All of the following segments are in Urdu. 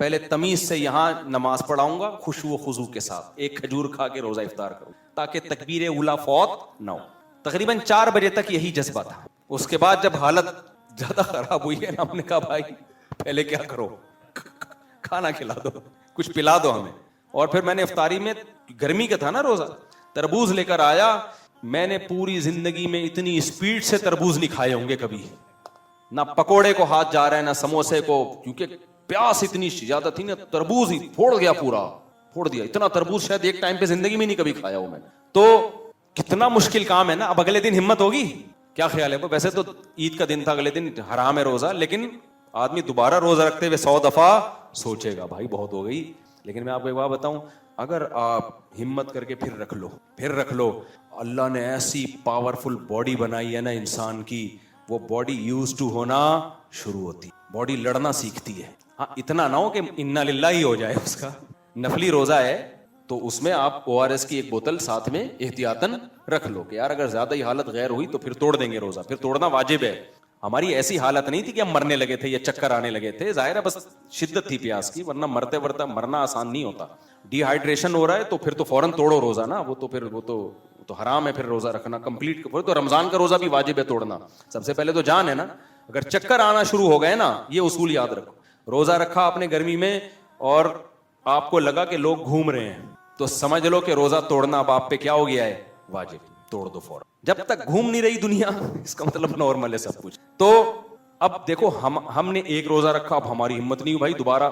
پہلے تمیز سے یہاں نماز پڑھاؤں گا خشوع و خضوع کے ساتھ, ایک کھجور کھا کے روزہ افطار کروں تاکہ تکبیر اولا فوت نہ ہو. تقریباً 4 بجے تک یہی جذبہ تھا. اس کے بعد جب حالت زیادہ خراب ہوئی ہے نا, ہم نے کہا بھائی پہلے کیا کرو, کھانا کھلا دو, کچھ پلا دو ہمیں. اور پھر میں نے افطاری میں, گرمی کا تھا نا روزہ, تربوز لے کر آیا. میں نے پوری زندگی میں اتنی اسپیڈ سے تربوز نہیں کھائے ہوں گے کبھی, نہ پکوڑے کو ہاتھ جا رہا ہے نہ سموسے کو, کیونکہ پیاس اتنی زیادہ تھی نا, تربوز ہی پھوڑ گیا, پورا پھوڑ دیا. اتنا تربوز شاید ایک ٹائم پہ زندگی میں نہیں کبھی کھایا ہوں میں. تو کتنا مشکل کام ہے نا. اب اگلے دن ہمت ہوگی, کیا خیال ہے؟ ویسے تو عید کا دن تھا, اگلے دن حرام ہے روزہ, لیکن آدمی دوبارہ روزہ رکھتے ہوئے 100 دفعہ سوچے گا بھائی بہت ہو گئی. لیکن میں آپ کو ایک بات بتاؤں, اگر آپ ہمت کر کے پھر رکھ لو, اللہ نے ایسی پاورفل باڈی بنائی ہے نا انسان کی, وہ باڈی یوز ٹو ہونا شروع ہوتی, باڈی لڑنا سیکھتی ہے. ہاں اتنا نہ ہو کہ انا للہ ہی ہو جائے. اس کا نفلی روزہ ہے تو اس میں آپ ORS کی ایک بوتل ساتھ میں احتیاطاً رکھ لو کہ یار اگر زیادہ ہی حالت غیر ہوئی تو پھر توڑ دیں گے روزہ. پھر توڑنا واجب ہے. ہماری ایسی حالت نہیں تھی کہ ہم مرنے لگے تھے یا چکر آنے لگے تھے, ظاہر ہے بس شدت تھی پیاس کی, ورنہ مرنا آسان نہیں ہوتا. ڈی ہائیڈریشن ہو رہا ہے تو پھر تو فوراً توڑو روزہ نا, وہ تو حرام ہے پھر روزہ رکھنا کمپلیٹ. تو رمضان کا روزہ بھی واجب ہے توڑنا. سب سے پہلے تو جان ہے نا. اگر چکر آنا شروع ہو گئے نا, یہ اصول یاد رکھو, روزہ رکھا آپ نے گرمی میں اور آپ کو لگا کہ لوگ گھوم رہے ہیں, تو سمجھ لو کہ روزہ توڑنا اب آپ پہ کیا ہو گیا ہے, واجب. توڑ دو فوراً. جب تک گھوم نہیں رہی دنیا, اس کا مطلب نارمل ہے سب کچھ. تو اب دیکھو ہم نے ایک روزہ رکھا, اب ہماری ہمت نہیں بھائی دوبارہ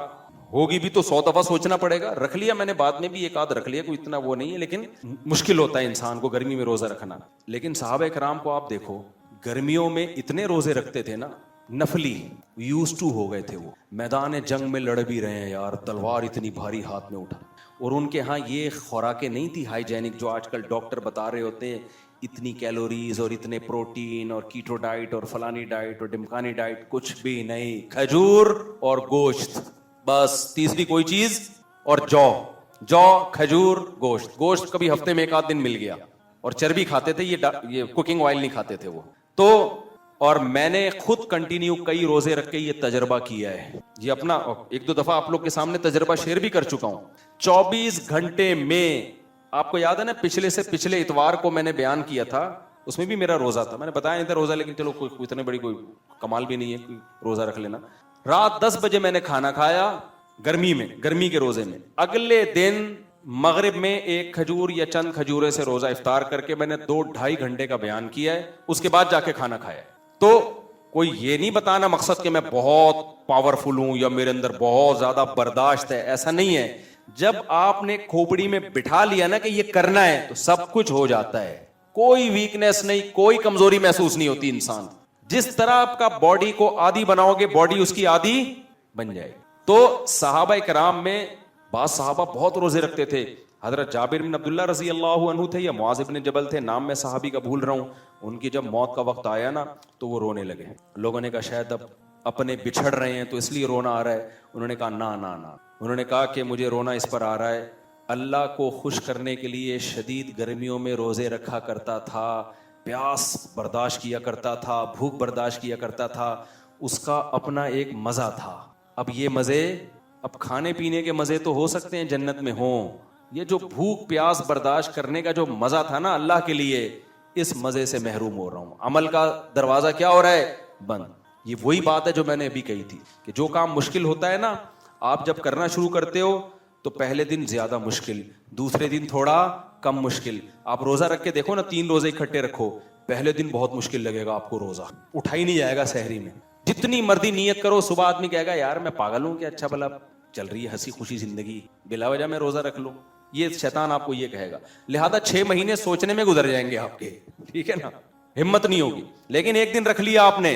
ہوگی بھی تو 100 دفعہ سوچنا پڑے گا. رکھ لیا میں نے, بعد میں بھی ایک آدھ رکھ لیا, کوئی اتنا وہ نہیں ہے, لیکن مشکل ہوتا ہے انسان کو گرمی میں روزہ رکھنا. لیکن صحابہ کرام کو آپ دیکھو, گرمیوں میں اتنے روزے رکھتے تھے نا, نفلی, یوز ٹو ہو گئے تھے. وہ میدان جنگ میں لڑ بھی رہے ہیں یار, تلوار اتنی بھاری ہاتھ میں اٹھا, اور ان کے ہاں یہ خوراکیں نہیں تھی ہائیجینک جو آج کل ڈاکٹر بتا رہے ہوتے ہیں, اتنی کیلوریز اور اتنے پروٹین اور کیٹو ڈائٹ اور فلانی ڈائٹ اور ڈمکانی ڈائٹ, کچھ بھی نہیں. کھجور اور گوشت بس, تیسری کوئی چیز, اور جو کھجور گوشت کبھی ہفتے میں ایک آدھ دن مل گیا, اور چربی کھاتے تھے, یہ کوکنگ آئل نہیں کھاتے تھے وہ. تو اور میں نے خود کنٹینیو کئی روزے رکھ کے یہ تجربہ کیا ہے, یہ اپنا ایک دو دفعہ آپ لوگ کے سامنے تجربہ شیئر بھی کر چکا ہوں. 24 گھنٹے میں, آپ کو یاد ہے نا پچھلے اتوار کو میں نے بیان کیا تھا, اس میں بھی میرا روزہ تھا. میں نے بتایا نہیں تھا روزہ, لیکن چلو کوئی اتنے بڑی کوئی کمال بھی نہیں ہے روزہ رکھ لینا. رات 10 بجے میں نے کھانا کھایا گرمی کے روزے میں. اگلے دن مغرب میں ایک کھجور یا چند کھجورے سے روزہ افطار کر کے میں نے 2-2.5 گھنٹے کا بیان کیا ہے. اس کے بعد جا کے کھانا کھایا. تو کوئی یہ نہیں بتانا مقصد کہ میں بہت پاورفل ہوں یا میرے اندر بہت زیادہ برداشت ہے, ایسا نہیں ہے. جب آپ نے کھوپڑی میں بٹھا لیا نا کہ یہ کرنا ہے تو سب کچھ ہو جاتا ہے. کوئی ویکنیس نہیں, کوئی کمزوری محسوس نہیں ہوتی انسان. جس طرح آپ کا باڈی کو عادی بناؤ گے, باڈی اس کی عادی بن جائے. تو صحابہ کرام میں بعض صحابہ بہت روزے رکھتے تھے. حضرت جابر بن عبداللہ رضی اللہ عنہ تھے یا معاذ بن جبل تھے, نام میں صحابی کا بھول رہا ہوں. ان کی جب موت کا وقت آیا نا تو وہ رونے لگے. لوگوں نے کہا شاید اب اپنے بچھڑ رہے ہیں تو اس لیے رونا آ رہا ہے. انہوں نے کہا نا. انہوں نے کہا کہ مجھے رونا اس پر آ رہا ہے, اللہ کو خوش کرنے کے لیے شدید گرمیوں میں روزے رکھا کرتا تھا, پیاس برداشت کیا کرتا تھا, بھوک برداشت کیا کرتا تھا, اس کا اپنا ایک مزہ تھا. اب یہ مزے, اب کھانے پینے کے مزے تو ہو سکتے ہیں جنت میں ہوں, یہ جو بھوک پیاس برداشت کرنے کا جو مزہ تھا نا اللہ کے لیے, اس مزے سے محروم ہو رہا ہوں. عمل کا دروازہ کیا ہو رہا ہے, بند. یہ وہی بات ہے جو میں نے ابھی کہی تھی کہ جو کام مشکل ہوتا ہے نا, آپ جب کرنا شروع کرتے ہو تو پہلے دن زیادہ مشکل, دوسرے دن تھوڑا کم مشکل. آپ روزہ رکھ کے دیکھو نا, 3 روزے اکٹھے رکھو, پہلے دن بہت مشکل لگے گا آپ کو, روزہ اٹھا ہی نہیں جائے گا سحری میں. جتنی مرضی نیت کرو, صبح آدمی کہے گا یار میں پاگل ہوں کہ اچھا بھلا چل رہی ہے ہنسی خوشی زندگی, بلا وجہ میں روزہ رکھ لو. یہ شیطان آپ کو یہ کہے گا. لہذا 6 مہینے سوچنے میں گزر جائیں گے آپ کے, ٹھیک ہے نا, ہمت نہیں ہوگی. لیکن ایک دن رکھ لیا آپ نے,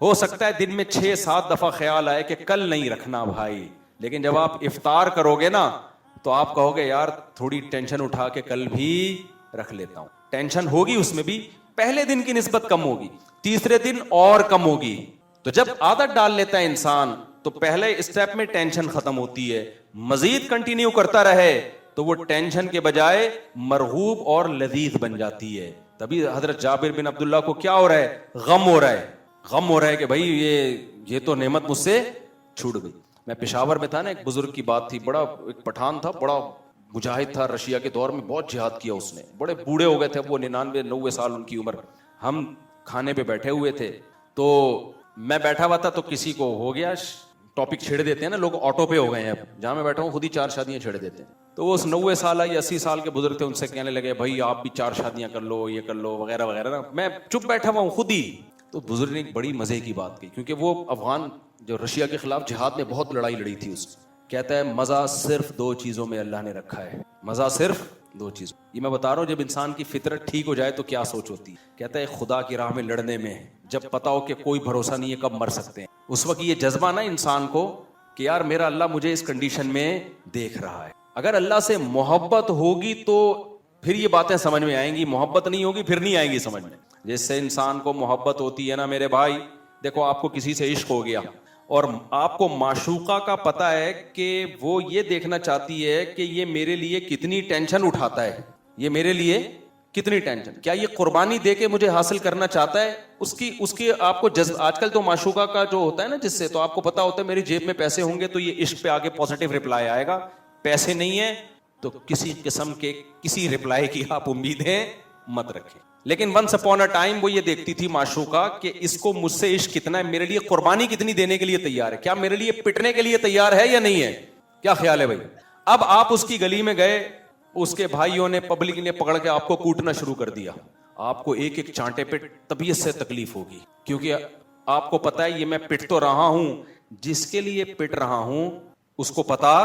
ہو سکتا ہے دن میں 6-7 دفعہ خیال آئے کہ کل نہیں رکھنا بھائی, لیکن جب آپ افطار کرو گے نا تو آپ کہو گے یار تھوڑی ٹینشن اٹھا کے کل بھی رکھ لیتا ہوں. ٹینشن ہوگی اس میں بھی, پہلے دن کی نسبت کم ہوگی, تیسرے دن اور کم ہوگی. تو جب عادت ڈال لیتا ہے انسان تو پہلے اسٹیپ میں ٹینشن ختم ہوتی ہے. مزید کنٹینیو کرتا رہے تو وہ ٹینشن کے بجائے مرغوب اور لذیذ بن جاتی ہے. تبھی حضرت جابر بن عبداللہ کو کیا ہو رہا ہے, غم ہو رہا ہے کہ بھائی یہ تو نعمت مجھ سے چھوٹ گئی. میں پشاور میں تھا نا, ایک بزرگ کی بات تھی, بڑا ایک پٹھان تھا, بڑا مجاہد تھا, رشیا کے دور میں بہت جہاد کیا اس نے, بڑے بوڑھے ہو گئے تھے وہ, 99-90 سال ان کی عمر. ہم کھانے پہ بیٹھے ہوئے تھے تو میں بیٹھا ہوا تھا, تو کسی کو ہو گیا ٹاپک چھیڑ دیتے ہیں نا لوگ, آٹو پہ ہو گئے ہیں, اب جہاں میں بیٹھا ہوں خود ہی 4 شادیاں چھیڑ دیتے ہیں. تو وہ 90 سال یا 80 سال کے بزرگ تھے, ان سے کہنے لگے بھائی آپ بھی 4 شادیاں کر لو, یہ کر لو وغیرہ وغیرہ نا. میں چپ بیٹھا ہوا ہوں خود ہی. تو بزرگ نے ایک بڑی مزے کی بات کی, کیونکہ وہ افغان جو رشیا کے خلاف جہاد میں بہت لڑائی لڑی تھی اس. کہتا ہے مزہ صرف 2 چیزوں میں اللہ نے رکھا ہے, مزہ صرف 2 چیزوں. یہ میں بتا رہا ہوں جب انسان کی فطرت ٹھیک ہو جائے تو کیا سوچ ہوتی ہے. کہتا ہے خدا کی راہ میں لڑنے میں, جب پتا ہو کہ کوئی بھروسہ نہیں ہے کب مر سکتے ہیں, اس وقت یہ جذبہ نا انسان کو کہ یار میرا اللہ مجھے اس کنڈیشن میں دیکھ رہا ہے. اگر اللہ سے محبت ہوگی تو پھر یہ باتیں سمجھ میں آئیں گی, محبت نہیں ہوگی پھر نہیں آئیں گی سمجھ میں. جس سے انسان کو محبت ہوتی ہے نا میرے بھائی, دیکھو آپ کو کسی سے عشق ہو گیا اور آپ کو معشوقہ کا پتا ہے کہ وہ یہ دیکھنا چاہتی ہے کہ یہ میرے لیے کتنی ٹینشن اٹھاتا ہے, یہ میرے لیے کتنی ٹینشن, کیا یہ قربانی دے کے مجھے حاصل کرنا چاہتا ہے. اس کی آپ کو جذب, آج کل تو معشوقہ کا جو ہوتا ہے نا جس سے, تو آپ کو پتا ہوتا ہے میری جیب میں پیسے ہوں گے تو یہ عشق پہ آگے پازیٹیو رپلائی آئے گا, پیسے نہیں ہے تو کسی قسم کے کسی رپلائی کی آپ امیدیں مت رکھیں. لیکن ونس اپون اے ٹائم وہ یہ دیکھتی تھی معشوقہ کہ اس کو مجھ سے عشق کتنا ہے, میرے لیے قربانی کتنی دینے کے لیے تیار ہے, کیا میرے لیے پٹنے کے لیے تیار ہے یا نہیں ہے, کیا خیال ہے بھائی. اب آپ اس کی گلی میں گئے, اس کے بھائیوں نے پبلک نے پکڑ کے آپ کو کوٹنا شروع کر دیا, آپ کو ایک ایک چانٹے پہ طبیعت سے تکلیف ہوگی, کیونکہ آپ کو پتا ہے یہ میں پٹ تو رہا ہوں, جس کے لیے پٹ رہا ہوں اس کو پتا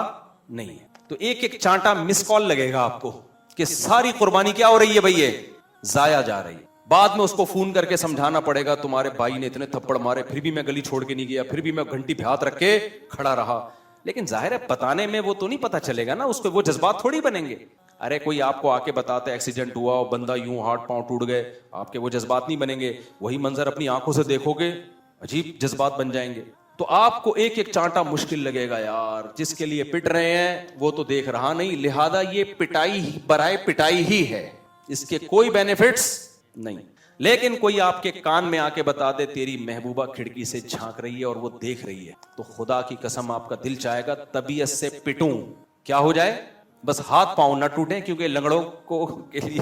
نہیں ہے. تو ایک ایک چانٹا مس کال لگے گا آپ کو کہ ساری قربانی کیا ہو رہی ہے بھائی, یہ ضائع جا رہی ہے. بعد میں اس کو فون کر کے سمجھانا پڑے گا تمہارے بھائی نے اتنے تھپڑ مارے پھر بھی میں گلی چھوڑ کے نہیں گیا, پھر بھی میں گھنٹی پہ ہاتھ رکھ کے کھڑا رہا. لیکن ظاہر ہے بتانے میں وہ تو نہیں پتا چلے گا نا اس کو, وہ جذبات تھوڑی بنیں گے. ارے کوئی آپ کو آ کے بتاتا ہے ایکسیڈنٹ ہوا اور بندہ یوں ہاتھ پاؤں ٹوٹ گئے, آپ کے وہ جذبات نہیں بنیں گے. وہی منظر اپنی آنکھوں سے دیکھو گے عجیب جذبات بن جائیں گے. تو آپ کو ایک ایک چانٹا مشکل لگے گا, یار جس کے لیے پٹ رہے ہیں وہ تو دیکھ رہا نہیں, لہذا یہ پٹائی برائے پٹائی ہی ہے, اس کے کوئی بینیفٹس نہیں. لیکن کوئی آپ کے کان میں آ کے بتا دے تیری محبوبہ کھڑکی سے جھانک رہی ہے اور وہ دیکھ رہی ہے, تو خدا کی قسم آپ کا دل چاہے گا طبیعت سے پٹوں, کیا ہو جائے, بس ہاتھ پاؤں نہ ٹوٹیں, کیونکہ لنگڑوں کو کے لیے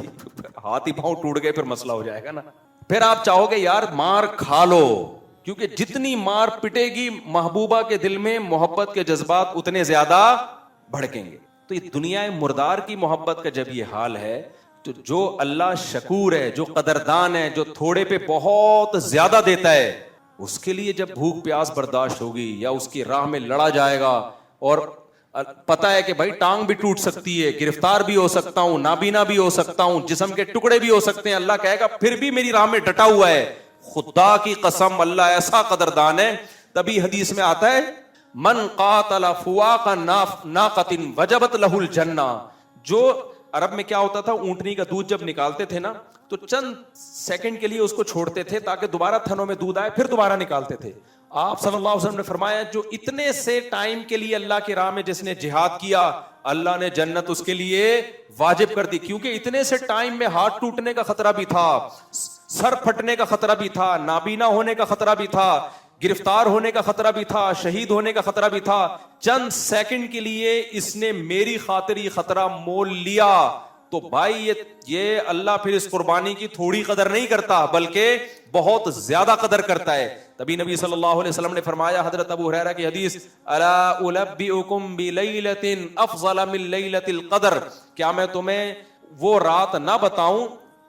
ہاتھ ہی پاؤں ٹوٹ گئے پھر مسئلہ ہو جائے گا نا. پھر آپ چاہو گے یار مار کھا لو, کیونکہ جتنی مار پٹے گی محبوبہ کے دل میں محبت کے جذبات اتنے زیادہ بھڑکیں گے. تو یہ دنیا مردار کی محبت کا جب یہ حال ہے, تو جو اللہ شکور ہے, جو قدردان ہے, جو تھوڑے پہ بہت زیادہ دیتا ہے, اس کے لیے جب بھوک پیاس برداشت ہوگی یا اس کی راہ میں لڑا جائے گا اور پتا ہے کہ بھائی ٹانگ بھی ٹوٹ سکتی ہے, گرفتار بھی ہو سکتا ہوں, نابینا بھی ہو سکتا ہوں, جسم کے ٹکڑے بھی ہو سکتے ہیں, اللہ کہے گا پھر بھی میری راہ میں ڈٹا ہوا ہے. خدا کی قسم اللہ ایسا قدردان ہے. تبھی حدیث میں آتا ہے من قاتل فواق ناقۃ وجبت لہ الجنہ. جو عرب میں کیا ہوتا تھا, اونٹنی کا دودھ جب نکالتے تھے نا تو چند سیکنڈ کے لیے اس کو چھوڑتے تھے تاکہ دوبارہ تھنوں میں دودھ آئے, پھر دوبارہ نکالتے تھے. آپ صلی اللہ علیہ وسلم نے فرمایا جو اتنے سے ٹائم کے لیے اللہ کی راہ میں جس نے جہاد کیا, اللہ نے جنت اس کے لیے واجب کر دی, کیونکہ اتنے سے ٹائم میں ہاتھ ٹوٹنے کا خطرہ بھی تھا, سر پھٹنے کا خطرہ بھی تھا, نابینا ہونے کا خطرہ بھی تھا, گرفتار ہونے کا خطرہ بھی تھا, شہید ہونے کا خطرہ بھی تھا. چند سیکنڈ کے لیے اس نے میری خاطر یہ خطرہ مول لیا. تو بھائی یہ اللہ پھر اس قربانی کی تھوڑی قدر نہیں کرتا بلکہ بہت زیادہ قدر کرتا ہے. تبھی نبی صلی اللہ علیہ وسلم نے فرمایا, حضرت ابو ہریرہ کی حدیث, الا انبئکم بلیلۃ افضل من لیلۃ القدر, کیا میں تمہیں وہ رات نہ بتاؤں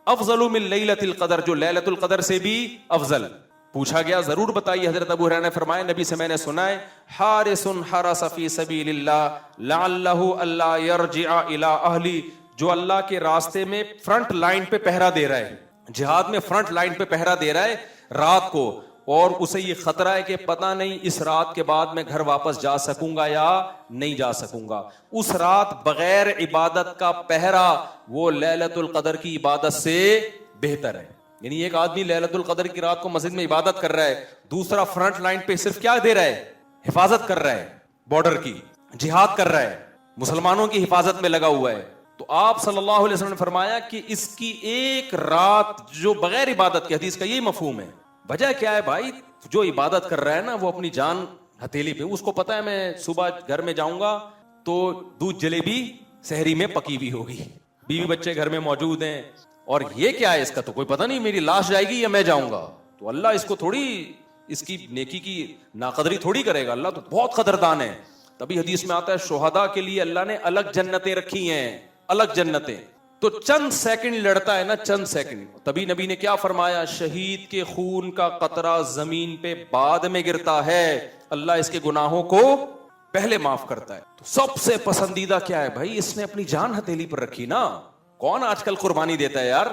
افضل من لیلۃ القدر, جو لیلۃ القدر سے بھی افضل. پوچھا گیا ضرور بتائیے. حضرت ابو ہریرہ نے فرمایا نبی سے میں نے سنا ہے, حارس حرس فی سبیل اللہ لعلہ الا یرجع الی اہلی, جو اللہ کے راستے میں فرنٹ لائن پہ پہرا دے رہا ہے, جہاد میں فرنٹ لائن پہ پہرا دے رہا ہے رات کو, اور اسے یہ خطرہ ہے کہ پتہ نہیں اس رات کے بعد میں گھر واپس جا سکوں گا یا نہیں جا سکوں گا. اس رات بغیر عبادت کا پہرا وہ لیلۃ القدر کی عبادت سے بہتر ہے. یعنی ایک آدمی لیلۃ القدر کی رات کو مسجد میں عبادت کر رہا ہے, دوسرا فرنٹ لائن پہ صرف کیا دے رہا ہے, حفاظت کر رہا ہے, بارڈر کی جہاد کر رہا ہے, مسلمانوں کی حفاظت میں لگا ہوا ہے. تو آپ صلی اللہ علیہ وسلم نے فرمایا کہ اس کی ایک رات جو بغیر عبادت کی, حدیث کا یہی مفہوم ہے. وجہ کیا ہے بھائی, جو عبادت کر رہا ہے نا وہ اپنی جان ہتھیلی پہ. اس کو پتا ہے میں صبح گھر میں جاؤں گا تو دودھ جلیبی سحری میں پکی ہوئی ہوگی, بیوی بچے گھر میں موجود ہیں, اور یہ کیا ہے, اس کا تو کوئی پتہ نہیں, میری لاش جائے گی یا میں جاؤں گا. تو اللہ اس کو تھوڑی, اس کی نیکی کی ناقدری تھوڑی کرے گا, اللہ تو بہت قدردان ہے. تبھی حدیث میں آتا ہے شہداء کے لیے اللہ نے الگ جنتیں رکھی ہیں, الگ جنتیں. تو چند سیکنڈ لڑتا ہے نا, چند سیکنڈ, تبھی نبی نے کیا فرمایا, شہید کے خون کا قطرہ زمین پہ بعد میں گرتا ہے, اللہ اس کے گناہوں کو پہلے معاف کرتا ہے. تو سب سے پسندیدہ کیا ہے بھائی, اس نے اپنی جان ہتھیلی پر رکھی نا. کون آج کل قربانی دیتا ہے یار,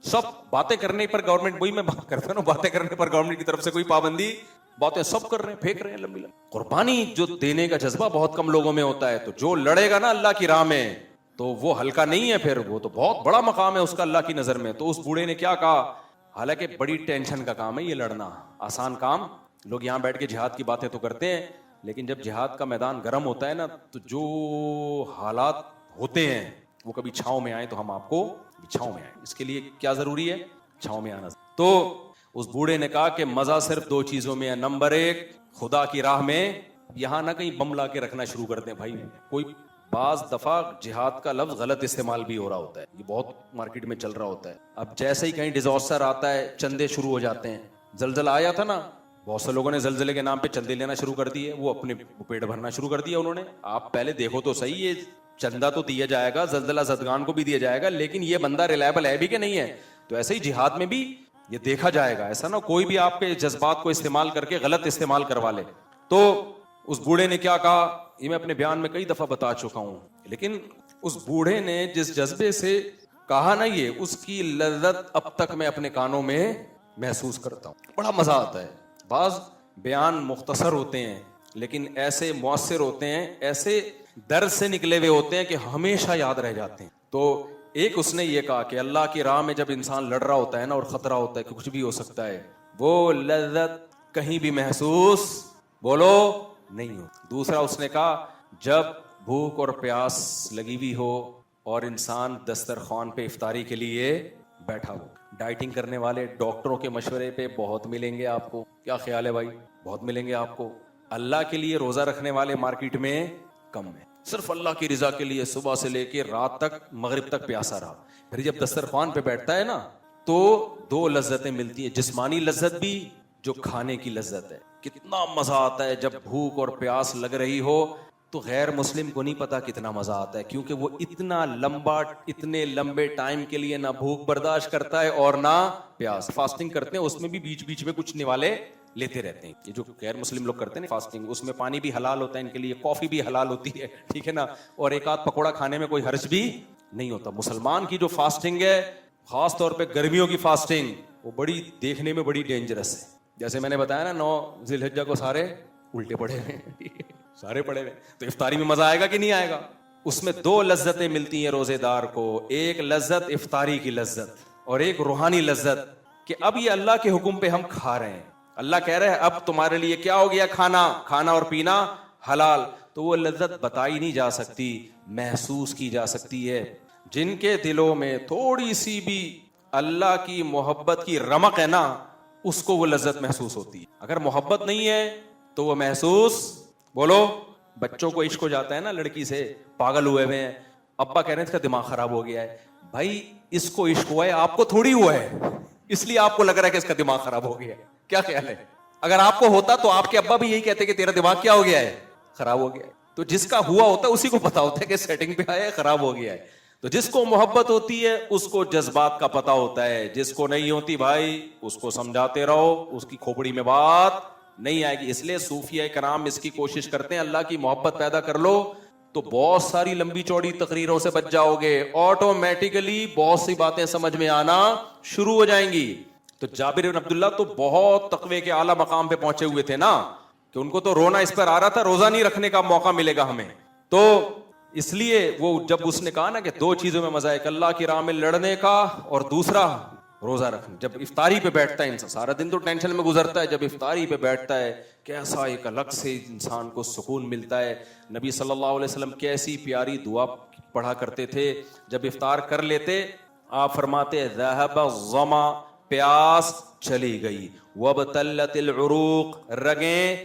سب باتیں کرنے پر گورنمنٹ, وہی میں بات کرتا ہوں, باتیں کرنے پر گورنمنٹ کی طرف سے کوئی پابندی, باتیں سب کر رہے ہیں, پھینک رہے ہیں لمبی لمبی. قربانی جو دینے کا جذبہ بہت کم لوگوں میں ہوتا ہے, تو جو لڑے گا نا اللہ کی راہ میں تو وہ ہلکا نہیں ہے, پھر وہ تو بہت بڑا مقام ہے اس کا اللہ کی نظر میں. تو اس بوڑھے نے کیا کہا, حالانکہ بڑی ٹینشن کا کام ہے یہ لڑنا, آسان کام, لوگ یہاں بیٹھ کے جہاد کی باتیں تو کرتے ہیں, لیکن جب جہاد کا میدان گرم ہوتا ہے نا, تو جو حالات ہوتے ہیں وہ کبھی چھاؤں میں آئیں تو ہم آپ کو چھاؤں میں آئیں. اس کے لیے کیا ضروری ہے, چھاؤں میں آنا. تو اس بوڑھے نے کہا کہ مزہ صرف دو چیزوں میں ہے. نمبر ایک, خدا کی راہ میں یہاں نہ کہیں بم لا کے رکھنا شروع کرتے ہیں بھائی. کوئی بعض دفعہ جہاد کا لفظ غلط استعمال بھی ہو رہا ہوتا ہے, یہ بہت مارکیٹ میں چل رہا ہوتا ہے. اب جیسے ہی کہیں ڈیزاسٹر آتا ہے چندے شروع ہو جاتے ہیں. زلزلہ آیا تھا نا, بہت سے لوگوں نے زلزلے کے نام پہ چندے لینا شروع کر دیے, وہ اپنے پیٹ بھرنا شروع کر دیا انہوں نے. آپ پہلے دیکھو تو صحیح, یہ چندہ تو دیا جائے گا, زلزلہ زدگان کو بھی دیا جائے گا, لیکن یہ بندہ ریلائبل ہے بھی کہ نہیں ہے. تو ایسے ہی جہاد میں بھی یہ دیکھا جائے گا, ایسا نہ کوئی بھی آپ کے جذبات کو استعمال کر کے غلط استعمال کروا لے. تو اس بوڑھے نے کیا کہا, یہ میں اپنے بیان میں کئی دفعہ بتا چکا ہوں, لیکن اس بوڑھے نے جس جذبے سے کہا نا یہ, اس کی لذت اب تک میں اپنے کانوں میں محسوس کرتا ہوں. بڑا مزہ آتا ہے. بعض بیان مختصر ہوتے ہیں لیکن ایسے مؤثر ہوتے ہیں, ایسے درد سے نکلے ہوئے ہوتے ہیں کہ ہمیشہ یاد رہ جاتے ہیں. تو ایک اس نے یہ کہا کہ اللہ کی راہ میں جب انسان لڑ رہا ہوتا ہے نا, اور خطرہ ہوتا ہے کہ کچھ بھی ہو سکتا ہے, وہ لذت کہیں بھی محسوس بولو نہیں ہو. دوسرا اس نے کہا, جب بھوک اور پیاس لگی ہوئی ہو اور انسان دسترخوان پہ افطاری کے لیے بیٹھا ہو. ڈائٹنگ کرنے والے ڈاکٹروں کے مشورے پہ بہت ملیں گے آپ کو, کیا خیال ہے بھائی, بہت ملیں گے آپ کو. اللہ کے لیے روزہ رکھنے والے مارکیٹ میں کم ہیں, صرف اللہ کی رضا کے لیے صبح سے لے کے رات تک, مغرب تک پیاسا رہا. پھر جب دسترخوان پہ بیٹھتا ہے نا, تو دو لذتیں ملتی ہیں, جسمانی لذت بھی جو کھانے کی لذت ہے. کتنا مزہ آتا ہے جب بھوک اور پیاس لگ رہی ہو, تو غیر مسلم کو نہیں پتا کتنا مزہ آتا ہے, کیونکہ وہ اتنے لمبے ٹائم کے لیے نہ بھوک برداشت کرتا ہے اور نہ پیاس. فاسٹنگ کرتے ہیں, اس میں بھی بیچ بیچ میں کچھ نوالے لیتے رہتے ہیں. یہ جو غیر مسلم لوگ کرتے ہیں نا فاسٹنگ, اس میں پانی بھی حلال ہوتا ہے ان کے لیے, کافی بھی حلال ہوتی ہے, ٹھیک ہے نا, اور ایک آدھ پکوڑا کھانے میں کوئی حرج بھی نہیں ہوتا. مسلمان کی جو فاسٹنگ ہے, خاص طور پہ گرمیوں کی فاسٹنگ, وہ بڑی دیکھنے میں بڑی ڈینجرس ہے. جیسے میں نے بتایا نا, 9 ذی الحجہ کو سارے الٹے پڑے ہوئے, سارے پڑے ہوئے, تو افطاری میں مزہ آئے گا کہ نہیں آئے گا. اس میں دو لذتیں ملتی ہیں روزے دار کو, ایک لذت افطاری کی لذت, اور ایک روحانی لذت کہ اب یہ اللہ کے حکم پہ ہم کھا رہے ہیں. اللہ کہہ رہے ہیں اب تمہارے لیے کیا ہو گیا, کھانا اور پینا حلال. تو وہ لذت بتائی نہیں جا سکتی, محسوس کی جا سکتی ہے. جن کے دلوں میں تھوڑی سی بھی اللہ کی محبت کی رمق ہے نا, اس کو وہ لذت محسوس ہوتی ہے. اگر محبت نہیں ہے تو وہ محسوس, بولو, بچوں کو عشق ہو جاتا ہے نا لڑکی سے, پاگل ہوئے ہوئے ہیں, ابا کہہ رہے ہیں اس کا دماغ خراب ہو گیا ہے. بھائی اس کو عشق ہوا ہے, آپ کو تھوڑی ہوا ہے, اس لیے آپ کو لگ رہا ہے کہ اس کا دماغ خراب ہو گیا ہے. کیا خیال ہے, اگر آپ کو ہوتا تو آپ کے ابا بھی یہی کہتے کہ تیرا دماغ کیا ہو گیا ہے, خراب ہو گیا ہے. تو جس کا ہوا ہوتا ہے اسی کو پتا ہوتا ہے کہ سیٹنگ پہ آیا ہے, خراب ہو گیا ہے. تو جس کو محبت ہوتی ہے اس کو جذبات کا پتا ہوتا ہے, جس کو نہیں ہوتی بھائی اس کو سمجھاتے رہو, اس کی کھوپڑی میں بات نہیں آئے گی. اس لیے صوفیہ کرام اس کی کوشش کرتے ہیں, اللہ کی محبت پیدا کر لو تو بہت ساری لمبی چوڑی تقریروں سے بچ جاؤ گے, آٹومیٹیکلی بہت سی باتیں سمجھ میں آنا شروع ہو جائیں گی. تو جابر بن عبداللہ تو بہت تقوی کے اعلیٰ مقام پہ پہنچے ہوئے تھے نا, کہ ان کو تو رونا اس پر آ رہا تھا, روزہ نہیں رکھنے کا موقع ملے گا ہمیں. تو اس لیے وہ جب اس نے کہا نا کہ دو چیزوں میں مزہ ہے, کہ اللہ کی راہ میں لڑنے کا اور دوسرا روزہ رکھنا. جب افطاری پہ بیٹھتا ہے انسان, سارا دن تو ٹینشن میں گزرتا ہے, جب افطاری پہ بیٹھتا ہے کیسا ایک الگ سے انسان کو سکون ملتا ہے. نبی صلی اللہ علیہ وسلم کیسی پیاری دعا پڑھا کرتے تھے جب افطار کر لیتے. آپ فرماتے ذهب الظما, پیاس چلی گئی, وابتلت العروق, رگیں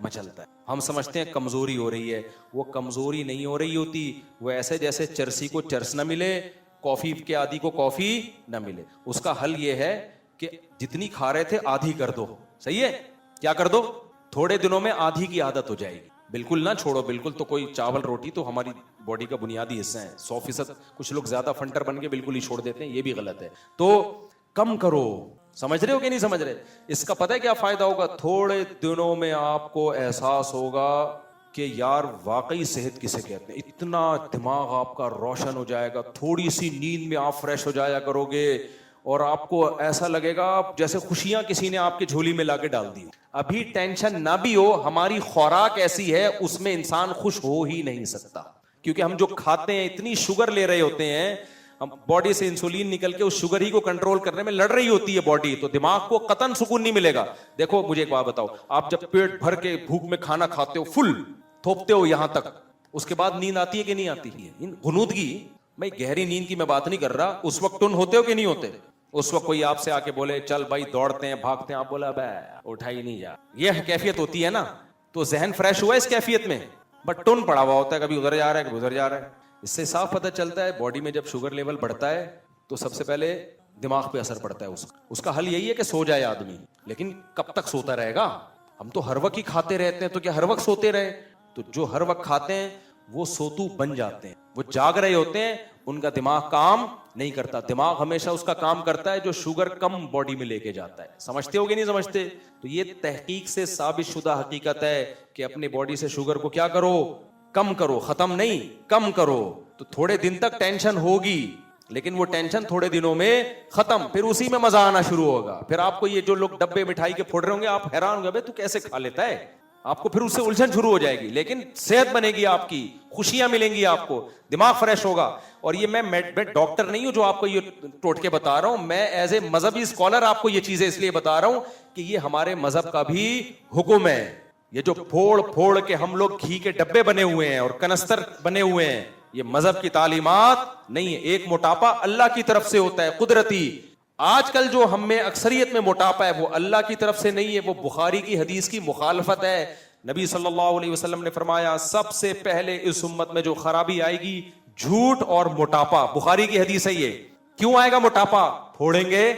مچلتا ہے. ہم سمجھتے ہیں کمزوری ہو رہی ہے، وہ کمزوری نہیں ہو رہی ہوتی، وہ ایسے جیسے چرسی کو چرس نہ ملے، کافی کے عادی کو کافی نہ ملے. اس کا حل یہ ہے کہ جتنی کھا رہے تھے آدھی کر دو. صحیح ہے؟ کیا کر دو؟ تھوڑے دنوں میں آدھی کی عادت ہو جائے گی. بالکل نہ چھوڑو، بالکل تو کوئی چاول روٹی تو ہماری باڈی کا بنیادی حصہ ہے 100%. کچھ لوگ زیادہ فنٹر بن کے بالکل ہی چھوڑ دیتے ہیں، یہ بھی غلط ہے. تو کم کرو. سمجھ رہے ہو کہ نہیں سمجھ رہے؟ اس کا پتہ ہے کیا فائدہ ہوگا؟ تھوڑے دنوں میں آپ کو احساس ہوگا کہ یار واقعی صحت کسے کہتے ہیں. اتنا دماغ آپ کا روشن ہو جائے گا، تھوڑی سی نیند میں آپ فریش ہو جایا کرو گے، اور آپ کو ایسا لگے گا جیسے خوشیاں کسی نے آپ کے جھولی میں لا کے ڈال دی. ابھی ٹینشن نہ بھی ہو، ہماری خوراک ایسی ہے اس میں انسان خوش ہو ہی نہیں سکتا، کیونکہ ہم جو کھاتے ہیں اتنی شوگر لے رہے ہوتے ہیں، باڈی سے انسولین نکل کے اس شوگر ہی کو کنٹرول کرنے میں لڑ رہی ہوتی ہے باڈی، تو دماغ کو قطعاً سکون نہیں ملے گا. دیکھو مجھے ایک بات بتاؤ، آپ جب پیٹ بھر کے بھوک میں کھانا کھاتے ہو، فل تھوپتے ہو یہاں تک، اس کے بعد نیند آتی ہے کہ نہیں آتی ہے؟ غنودگی، میں گہری نیند کی میں بات نہیں کر رہا، اس وقت ٹن ہوتے ہو کہ نہیں ہوتے؟ اس وقت کوئی آپ سے آ کے بولے چل بھائی دوڑتے ہیں بھاگتے ہیں، آپ بولا بے اٹھا ہی نہیں جا، یہ کیفیت ہوتی ہے نا. تو ذہن فریش ہوا اس کیفیت میں، بٹ ٹن پڑا ہوا ہوتا ہے، کبھی ادھر جا رہا ہے کبھی ادھر جا رہا ہے. اس سے صاف پتہ چلتا ہے باڈی میں جب شوگر لیول بڑھتا ہے تو سب سے پہلے دماغ پہ اثر پڑتا ہے. اس کا حل یہی ہے کہ سو جائے آدمی. لیکن کب تک سوتا رہے گا؟ ہم تو ہر وقت ہی کھاتے رہتے ہیں، تو کیا ہر وقت سوتے رہے؟ تو جو ہر وقت کھاتے ہیں وہ سوتو بن جاتے ہیں، وہ جاگ رہے ہوتے ہیں، ان کا دماغ کام نہیں کرتا. دماغ ہمیشہ اس کا کام کرتا ہے جو شوگر کم باڈی میں لے کے جاتا ہے. سمجھتے ہو کہ نہیں سمجھتے؟ تو یہ تحقیق سے ثابت شدہ حقیقت ہے کہ اپنے باڈی سے شوگر کو کیا کرو؟ کم کرو. ختم نہیں، کم کرو. تو تھوڑے دن تک ٹینشن ہوگی، لیکن وہ ٹینشن تھوڑے دنوں میں ختم، پھر اسی میں مزہ آنا شروع ہوگا. پھر آپ کو یہ جو لوگ ڈبے مٹھائی کے پھوڑ رہے ہوں گے، آپ حیران ہوں گے بھائی تو کیسے کھا لیتا ہے. آپ کو پھر اس سے الجھن شروع ہو جائے گی، لیکن صحت بنے گی آپ کی، خوشیاں ملیں گی آپ کو، دماغ فریش ہوگا. اور یہ میں ڈاکٹر نہیں ہوں جو آپ کو یہ ٹوٹکے بتا رہا ہوں، میں ایز اے مذہبی اسکالر آپ کو یہ چیزیں اس لیے بتا رہا ہوں کہ یہ ہمارے مذہب کا بھی حکم ہے. یہ جو پھوڑ پھوڑ کے ہم لوگ گھی کے ڈبے بنے ہوئے ہیں اور کنستر بنے ہوئے ہیں، یہ مذہب کی تعلیمات نہیں ہے. ایک موٹاپا اللہ کی طرف سے ہوتا ہے، قدرتی. آج کل جو ہم میں اکثریت میں موٹاپا ہے وہ اللہ کی طرف سے نہیں ہے، وہ بخاری کی حدیث کی مخالفت ہے. نبی صلی اللہ علیہ وسلم نے فرمایا سب سے پہلے اس امت میں جو خرابی آئے گی جھوٹ اور موٹاپا. بخاری کی حدیث ہے یہ. کیوں آئے گا موٹاپا؟ پھوڑیں گے